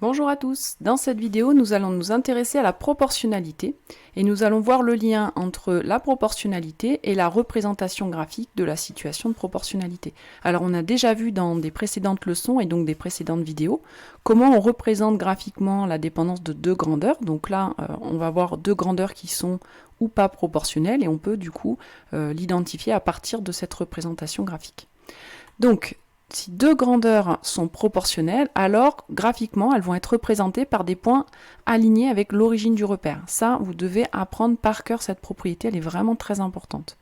Bonjour à tous, dans cette vidéo nous allons nous intéresser à la proportionnalité et nous allons voir le lien entre la proportionnalité et la représentation graphique de la situation de proportionnalité. Alors on a déjà vu dans des précédentes leçons et donc des précédentes vidéos comment on représente graphiquement la dépendance de deux grandeurs. Donc là on va voir deux grandeurs qui sont ou pas proportionnelles et on peut du coup l'identifier à partir de cette représentation graphique. Donc si deux grandeurs sont proportionnelles, alors graphiquement, elles vont être représentées par des points alignés avec l'origine du repère. Ça, vous devez apprendre par cœur cette propriété, elle est vraiment très importante.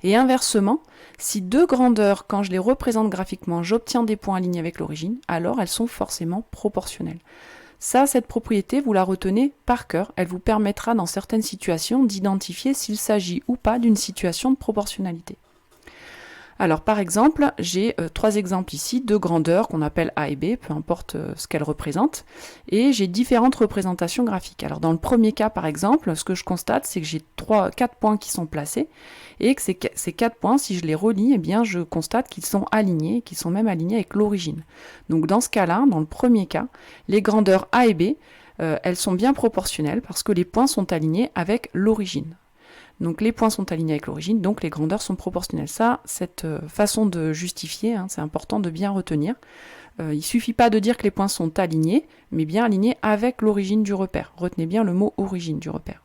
Et inversement, si deux grandeurs, quand je les représente graphiquement, j'obtiens des points alignés avec l'origine, alors elles sont forcément proportionnelles. Ça, cette propriété, vous la retenez par cœur. Elle vous permettra dans certaines situations d'identifier s'il s'agit ou pas d'une situation de proportionnalité. Alors par exemple, j'ai trois exemples ici, deux grandeurs qu'on appelle A et B, peu importe ce qu'elles représentent, et j'ai différentes représentations graphiques. Alors dans le premier cas par exemple, ce que je constate, c'est que j'ai quatre points qui sont placés, et que ces 4 points, si je les relie, eh bien je constate qu'ils sont alignés, qu'ils sont même alignés avec l'origine. Donc dans ce cas-là, dans le premier cas, les grandeurs A et B, elles sont bien proportionnelles parce que les points sont alignés avec l'origine. Donc les points sont alignés avec l'origine, donc les grandeurs sont proportionnelles. Ça, cette façon de justifier, c'est important de bien retenir. Il ne suffit pas de dire que les points sont alignés, mais bien alignés avec l'origine du repère. Retenez bien le mot origine du repère.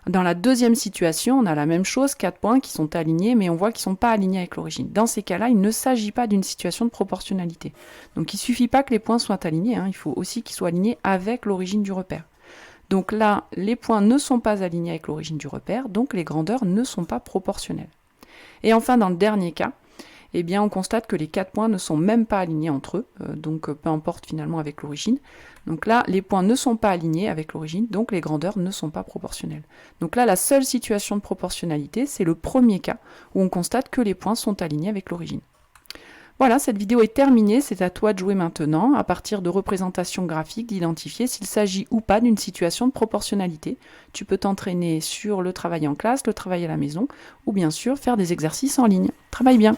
Dans la deuxième situation, on a la même chose, 4 points qui sont alignés, mais on voit qu'ils ne sont pas alignés avec l'origine. Dans ces cas-là, il ne s'agit pas d'une situation de proportionnalité. Donc il ne suffit pas que les points soient alignés, il faut aussi qu'ils soient alignés avec l'origine du repère. Donc là, les points ne sont pas alignés avec l'origine du repère, donc les grandeurs ne sont pas proportionnelles. Et enfin, dans le dernier cas, eh bien, on constate que les 4 points ne sont même pas alignés entre eux, donc peu importe finalement avec l'origine. Donc là, les points ne sont pas alignés avec l'origine, donc les grandeurs ne sont pas proportionnelles. Donc là, la seule situation de proportionnalité, c'est le premier cas, où on constate que les points sont alignés avec l'origine. Voilà, cette vidéo est terminée, c'est à toi de jouer maintenant, à partir de représentations graphiques, d'identifier s'il s'agit ou pas d'une situation de proportionnalité. Tu peux t'entraîner sur le travail en classe, le travail à la maison, ou bien sûr faire des exercices en ligne. Travaille bien!